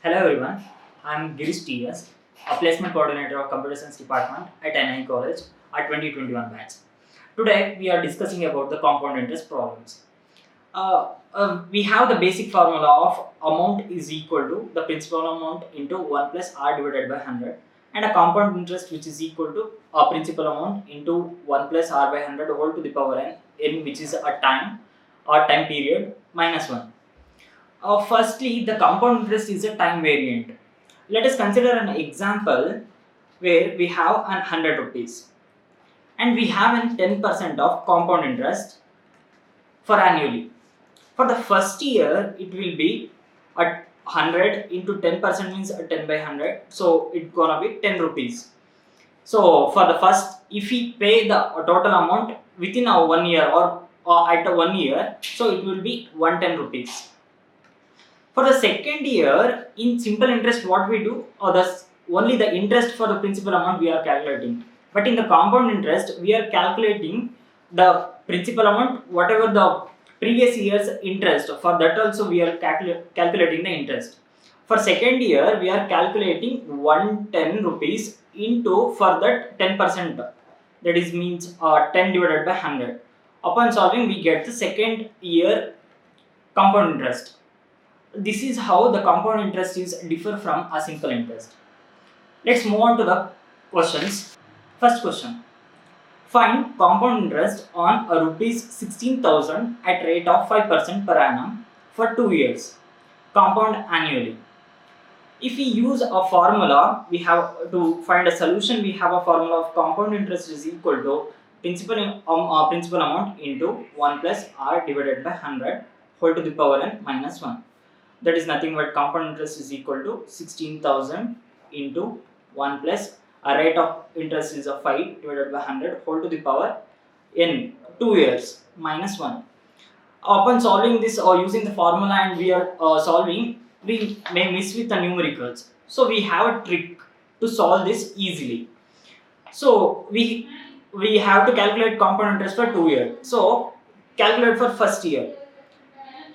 Hello everyone, I am Girish TS, a placement coordinator of Computer Science Department at NI College at 2021 batch. Today we are discussing about the compound interest problems. We have the basic formula of amount is equal to the principal amount into 1 plus r divided by 100, and a compound interest which is equal to a principal amount into 1 plus r by 100 whole to the power n, which is a time or time period minus 1. Firstly, the compound interest is a time variant. Let us consider an example where we have an 100 rupees and we have an 10% of compound interest for annually. For the first year, it will be at 100 into 10% means 10 by 100, so it's gonna be 10 rupees. So for the first, if we pay the total amount within a 1 year or at a 1 year, so it will be 110 rupees. For the second year, in simple interest, what we do, only the interest for the principal amount we are calculating. But in the compound interest, we are calculating the principal amount, whatever the previous year's interest. For that also, we are calculating the interest. For second year, we are calculating 110 rupees into for that 10%. That is means 10 divided by 100. Upon solving, we get the second year compound interest. This is how the compound interest is differ from a simple interest. Let's move on to the questions. First question. Find compound interest on a rupees 16,000 at rate of 5% per annum for 2 years. Compound annually. If we use a formula, we have to find a solution. We have a formula of compound interest is equal to principal amount into 1 plus r divided by 100 whole to the power n minus 1. That is nothing but compound interest is equal to 16,000 into 1 plus a rate of interest is a 5 divided by 100 whole to the power n 2 years minus 1. Upon solving this or using the formula and we are solving, we may miss with the numericals. So we have a trick to solve this easily. So we have to calculate compound interest for 2 years. So calculate for first year.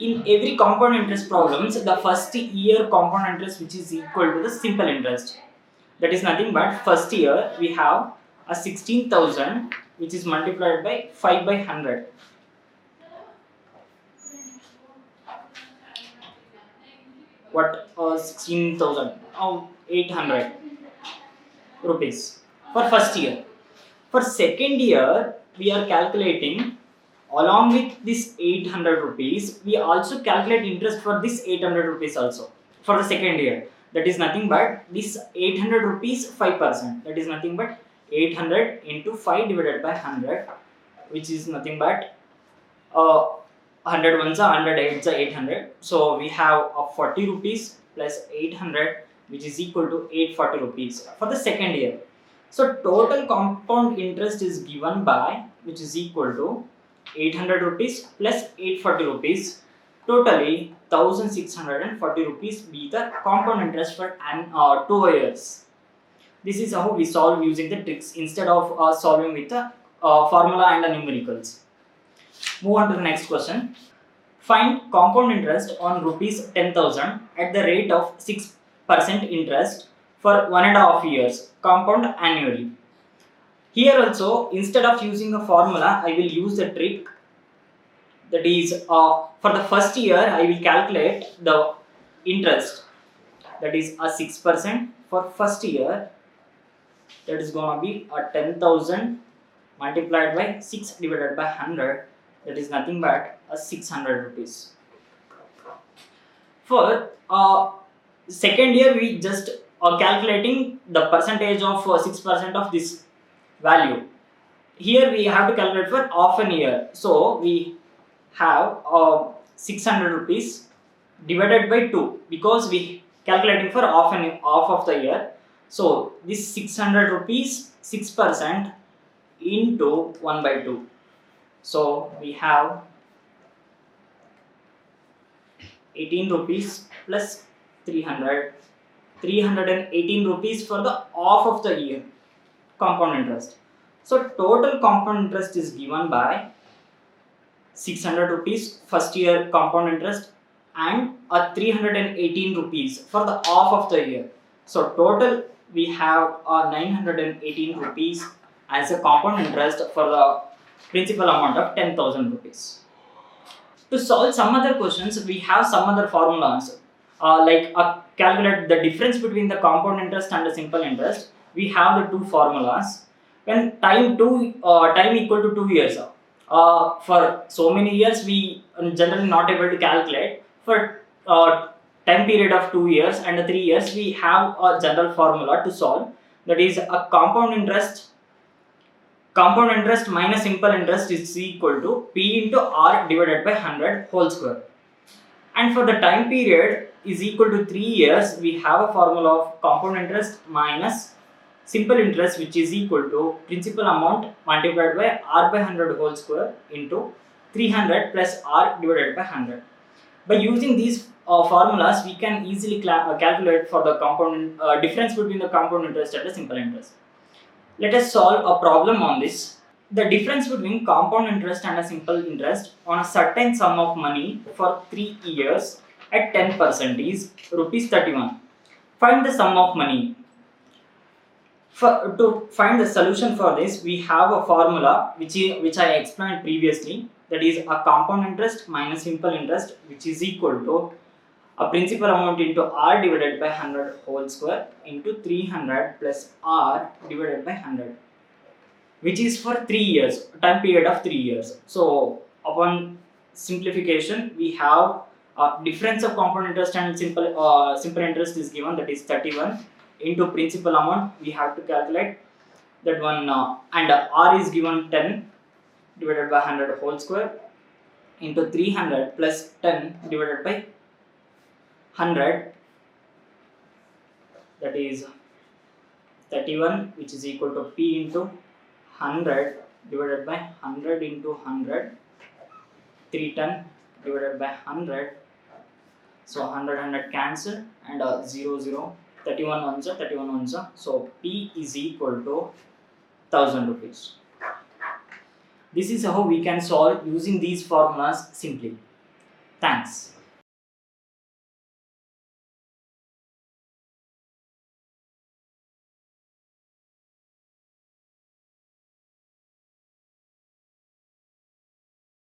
In every compound interest problems, the first year compound interest which is equal to the simple interest. That is nothing but first year we have a 16,000 which is multiplied by 5 by 100. What 16,000? 800 rupees for first year. For second year, we are calculating along with this 800 rupees, we also calculate interest for this 800 rupees also for the second year. That is nothing but this 800 rupees 5%. That is nothing but 800 into 5 divided by 100, which is nothing but 100 ones are 100 8s are 800. So we have 40 rupees plus 800, which is equal to 840 rupees for the second year. So total compound interest is given by, which is equal to 800 rupees plus 840 rupees, totally 1640 rupees be the compound interest for 2 years. This is how we solve using the tricks instead of solving with the formula and the numericals. Move on to the next question. Find compound interest on rupees 10,000 at the rate of 6% interest for 1.5 years, compound annually. Here also, instead of using a formula, I will use the trick. That is, for the first year, I will calculate the interest. That is a 6% for first year. That is going to be a 10,000 multiplied by 6 divided by 100. That is nothing but a 600 rupees. For second year, we just are calculating the percentage of 6% of this value. Here we have to calculate for half an year. So we have 600 rupees divided by 2 because we calculating for half of the year. So this 600 rupees 6% into 1 by 2. So we have 18 rupees plus 318 rupees for the half of the year compound interest. So total compound interest is given by 600 rupees first year compound interest and 318 rupees for the half of the year. So total we have 918 rupees as a compound interest for the principal amount of 10,000 rupees. To solve some other questions, we have some other formulas calculate the difference between the compound interest and the simple interest. We have the two formulas. When time equal to 2 years, for so many years we generally not able to calculate. For time period of 2 years and 3 years, we have a general formula to solve. That is a compound interest minus simple interest is equal to P into R divided by 100 whole square. And for the time period is equal to 3 years, we have a formula of compound interest minus simple interest, which is equal to principal amount multiplied by R by 100 whole square into 300 plus R divided by 100. By using these formulas, we can easily calculate for the compound difference between the compound interest and the simple interest. Let us solve a problem on this. The difference between compound interest and a simple interest on a certain sum of money for 3 years at 10% is rupees 31. Find the sum of money. To find the solution for this, we have a formula which I explained previously. That is a compound interest minus simple interest, which is equal to a principal amount into R divided by 100 whole square into 300 plus R divided by 100, which is for 3 years, time period of 3 years. So upon simplification, we have a difference of compound interest and simple interest is given, that is 31 into principal amount. We have to calculate that one, and R is given 10 divided by 100 whole square into 300 plus 10 divided by 100, that is 31, which is equal to P into 100 divided by 100 into 100, 310 divided by 100. So 100 cancel and 0 0, 31 ones are 31 ones are. So P is equal to 1000 rupees. This is how we can solve using these formulas simply. Thanks.